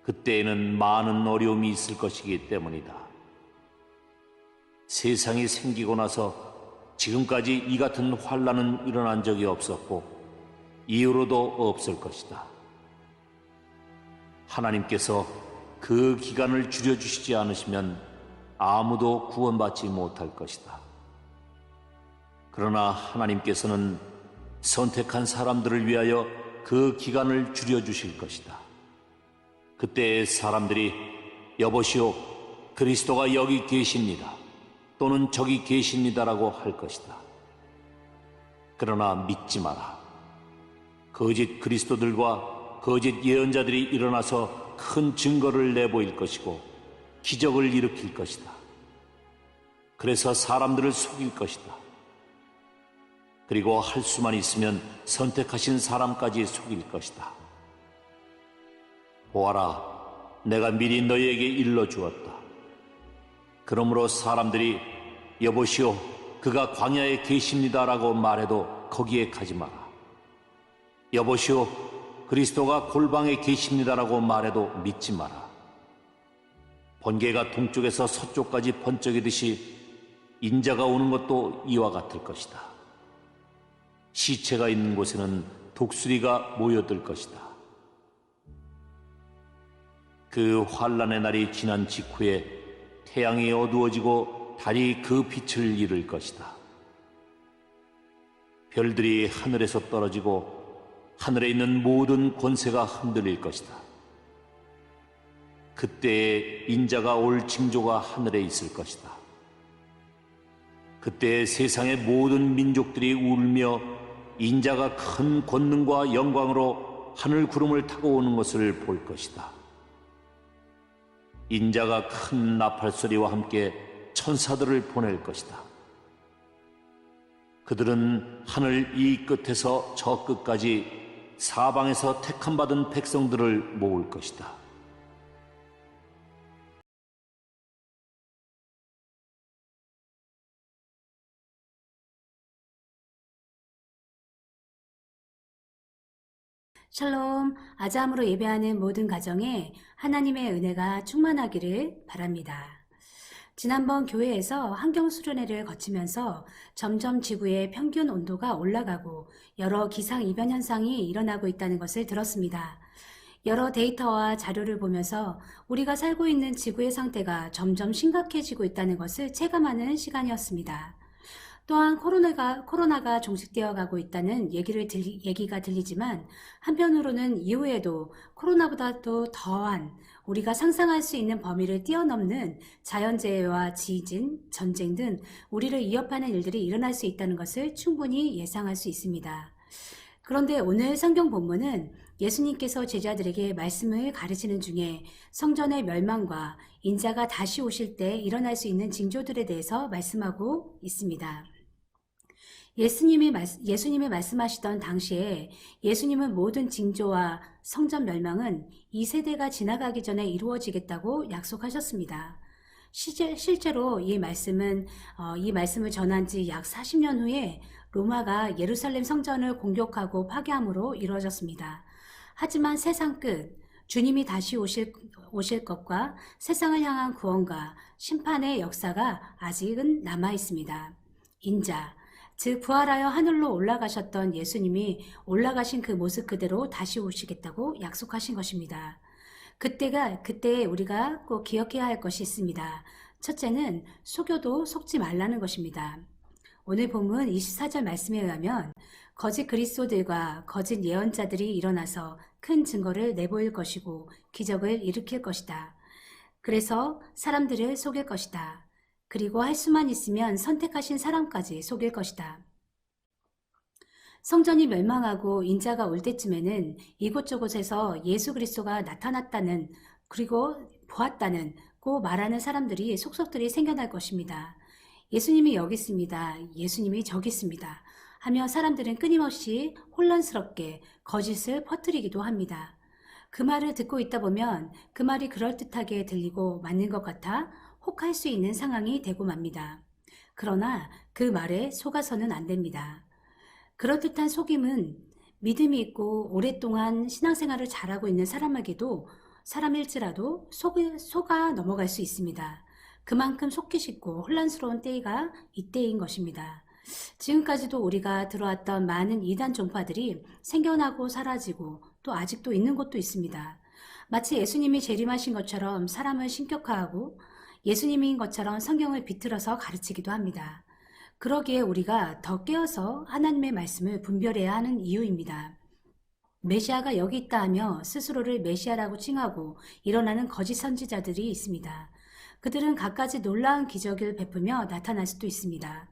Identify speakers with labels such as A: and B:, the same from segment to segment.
A: 그때에는 많은 어려움이 있을 것이기 때문이다. 세상이 생기고 나서 지금까지 이 같은 환난은 일어난 적이 없었고 이후로도 없을 것이다. 하나님께서 그 기간을 줄여주시지 않으시면 아무도 구원받지 못할 것이다. 그러나 하나님께서는 선택한 사람들을 위하여 그 기간을 줄여주실 것이다. 그때 사람들이 여보시오, 그리스도가 여기 계십니다. 또는 저기 계십니다라고 할 것이다. 그러나 믿지 마라. 거짓 그리스도들과 거짓 예언자들이 일어나서 큰 증거를 내보일 것이고 기적을 일으킬 것이다. 그래서 사람들을 속일 것이다. 그리고 할 수만 있으면 선택하신 사람까지 속일 것이다. 보아라, 내가 미리 너희에게 일러주었다. 그러므로 사람들이 여보시오, 그가 광야에 계십니다라고 말해도 거기에 가지 마라. 여보시오, 그리스도가 골방에 계십니다라고 말해도 믿지 마라. 번개가 동쪽에서 서쪽까지 번쩍이듯이 인자가 오는 것도 이와 같을 것이다. 시체가 있는 곳에는 독수리가 모여들 것이다. 그 환난의 날이 지난 직후에 태양이 어두워지고 달이 그 빛을 잃을 것이다. 별들이 하늘에서 떨어지고 하늘에 있는 모든 권세가 흔들릴 것이다. 그때에 인자가 올 징조가 하늘에 있을 것이다. 그때 세상의 모든 민족들이 울며 인자가 큰 권능과 영광으로 하늘 구름을 타고 오는 것을 볼 것이다. 인자가 큰 나팔소리와 함께 천사들을 보낼 것이다. 그들은 하늘 이 끝에서 저 끝까지 사방에서 택함받은 백성들을 모을 것이다.
B: 샬롬, 아자함으로 예배하는 모든 가정에 하나님의 은혜가 충만하기를 바랍니다. 지난번 교회에서 환경수련회를 거치면서 점점 지구의 평균 온도가 올라가고 여러 기상이변 현상이 일어나고 있다는 것을 들었습니다. 여러 데이터와 자료를 보면서 우리가 살고 있는 지구의 상태가 점점 심각해지고 있다는 것을 체감하는 시간이었습니다. 또한 코로나가 종식되어 가고 있다는 얘기가 들리지만 한편으로는 이후에도 코로나보다도 더한 우리가 상상할 수 있는 범위를 뛰어넘는 자연재해와 지진, 전쟁 등 우리를 위협하는 일들이 일어날 수 있다는 것을 충분히 예상할 수 있습니다. 그런데 오늘 성경 본문은 예수님께서 제자들에게 말씀을 가르치는 중에 성전의 멸망과 인자가 다시 오실 때 일어날 수 있는 징조들에 대해서 말씀하고 있습니다. 예수님이 말씀하시던 당시에 예수님은 모든 징조와 성전 멸망은 이 세대가 지나가기 전에 이루어지겠다고 약속하셨습니다. 실제로 이 말씀을 전한 지 약 40년 후에 로마가 예루살렘 성전을 공격하고 파괴함으로 이루어졌습니다. 하지만 세상 끝, 주님이 다시 오실 것과 세상을 향한 구원과 심판의 역사가 아직은 남아 있습니다. 인자, 즉 부활하여 하늘로 올라가셨던 예수님이 올라가신 그 모습 그대로 다시 오시겠다고 약속하신 것입니다. 그때에 우리가 꼭 기억해야 할 것이 있습니다. 첫째는 속여도 속지 말라는 것입니다. 오늘 본문 24절 말씀에 의하면 거짓 그리스도들과 거짓 예언자들이 일어나서 큰 증거를 내보일 것이고 기적을 일으킬 것이다. 그래서 사람들을 속일 것이다. 그리고 할 수만 있으면 선택하신 사람까지 속일 것이다. 성전이 멸망하고 인자가 올 때쯤에는 이곳저곳에서 예수 그리스도가 나타났다는 그리고 보았다는 고 말하는 사람들이 속속들이 생겨날 것입니다. 예수님이 여기 있습니다. 예수님이 저기 있습니다. 하며 사람들은 끊임없이 혼란스럽게 거짓을 퍼뜨리기도 합니다. 그 말을 듣고 있다 보면 그 말이 그럴듯하게 들리고 맞는 것 같아 혹할 수 있는 상황이 되고 맙니다. 그러나 그 말에 속아서는 안 됩니다. 그럴듯한 속임은 믿음이 있고 오랫동안 신앙생활을 잘하고 있는 사람일지라도 속아 넘어갈 수 있습니다. 그만큼 속기 쉽고 혼란스러운 때가 이때인 것입니다. 지금까지도 우리가 들어왔던 많은 이단 종파들이 생겨나고 사라지고 또 아직도 있는 곳도 있습니다. 마치 예수님이 재림하신 것처럼 사람을 신격화하고 예수님인 것처럼 성경을 비틀어서 가르치기도 합니다. 그러기에 우리가 더 깨어서 하나님의 말씀을 분별해야 하는 이유입니다. 메시아가 여기 있다 하며 스스로를 메시아라고 칭하고 일어나는 거짓 선지자들이 있습니다. 그들은 갖가지 놀라운 기적을 베푸며 나타날 수도 있습니다.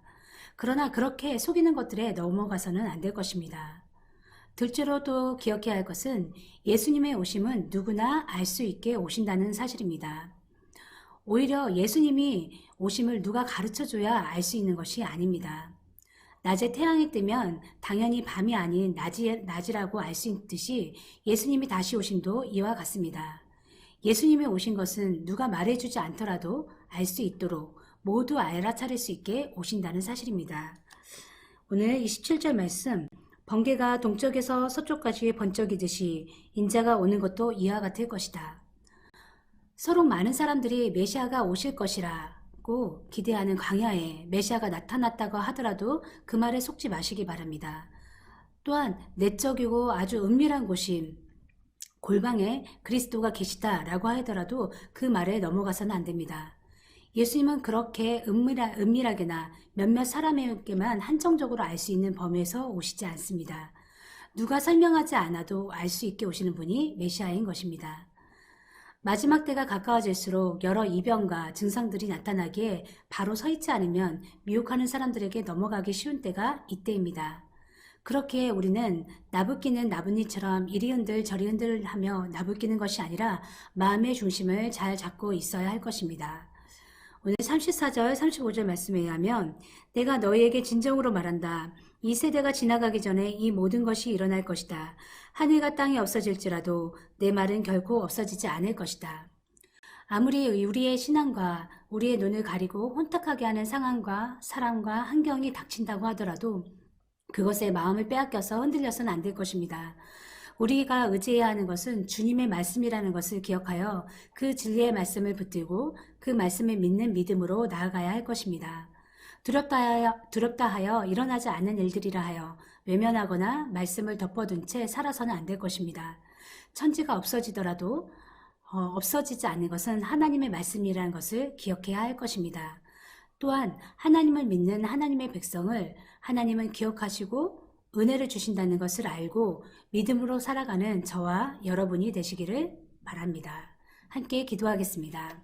B: 그러나 그렇게 속이는 것들에 넘어가서는 안 될 것입니다. 둘째로 또 기억해야 할 것은 예수님의 오심은 누구나 알 수 있게 오신다는 사실입니다. 오히려 예수님이 오심을 누가 가르쳐줘야 알 수 있는 것이 아닙니다. 낮에 태양이 뜨면 당연히 밤이 아닌 낮이라고 알 수 있듯이 예수님이 다시 오심도 이와 같습니다. 예수님이 오신 것은 누가 말해주지 않더라도 알 수 있도록 모두 알아차릴 수 있게 오신다는 사실입니다. 오늘 27절 말씀, 번개가 동쪽에서 서쪽까지 번쩍이듯이 인자가 오는 것도 이와 같을 것이다. 서로 많은 사람들이 메시아가 오실 것이라고 기대하는 광야에 메시아가 나타났다고 하더라도 그 말에 속지 마시기 바랍니다. 또한 내적이고 아주 은밀한 곳인 골방에 그리스도가 계시다라고 하더라도 그 말에 넘어가서는 안 됩니다. 예수님은 그렇게 은밀하게나 몇몇 사람에게만 한정적으로 알 수 있는 범위에서 오시지 않습니다. 누가 설명하지 않아도 알 수 있게 오시는 분이 메시아인 것입니다. 마지막 때가 가까워질수록 여러 이병과 증상들이 나타나기에 바로 서 있지 않으면 미혹하는 사람들에게 넘어가기 쉬운 때가 이때입니다. 그렇게 우리는 나부끼는 나뭇잎처럼 이리 흔들 저리 흔들 하며 나부끼는 것이 아니라 마음의 중심을 잘 잡고 있어야 할 것입니다. 오늘 34절 35절 말씀에 의하면 내가 너희에게 진정으로 말한다. 이 세대가 지나가기 전에 이 모든 것이 일어날 것이다. 하늘과 땅이 없어질지라도 내 말은 결코 없어지지 않을 것이다. 아무리 우리의 신앙과 우리의 눈을 가리고 혼탁하게 하는 상황과 사람과 환경이 닥친다고 하더라도 그것에 마음을 빼앗겨서 흔들려서는 안 될 것입니다. 우리가 의지해야 하는 것은 주님의 말씀이라는 것을 기억하여 그 진리의 말씀을 붙들고 그 말씀을 믿는 믿음으로 나아가야 할 것입니다. 두렵다 하여 일어나지 않는 일들이라 하여 외면하거나 말씀을 덮어둔 채 살아서는 안 될 것입니다. 천지가 없어지더라도 없어지지 않는 것은 하나님의 말씀이라는 것을 기억해야 할 것입니다. 또한 하나님을 믿는 하나님의 백성을 하나님은 기억하시고 은혜를 주신다는 것을 알고 믿음으로 살아가는 저와 여러분이 되시기를 바랍니다. 함께 기도하겠습니다.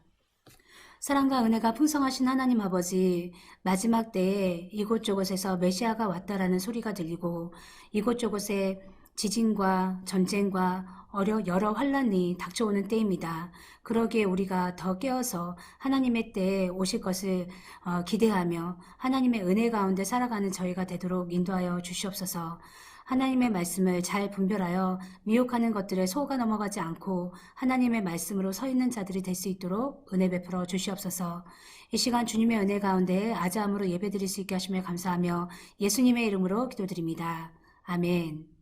B: 사랑과 은혜가 풍성하신 하나님 아버지, 마지막 때에 이곳저곳에서 메시아가 왔다라는 소리가 들리고 이곳저곳에 지진과 전쟁과 여러 환란이 닥쳐오는 때입니다. 그러기에 우리가 더 깨어서 하나님의 때에 오실 것을 기대하며 하나님의 은혜 가운데 살아가는 저희가 되도록 인도하여 주시옵소서. 하나님의 말씀을 잘 분별하여 미혹하는 것들에 속아 넘어가지 않고 하나님의 말씀으로 서 있는 자들이 될 수 있도록 은혜 베풀어 주시옵소서. 이 시간 주님의 은혜 가운데 아자함으로 예배드릴 수 있게 하심을 감사하며 예수님의 이름으로 기도드립니다. 아멘.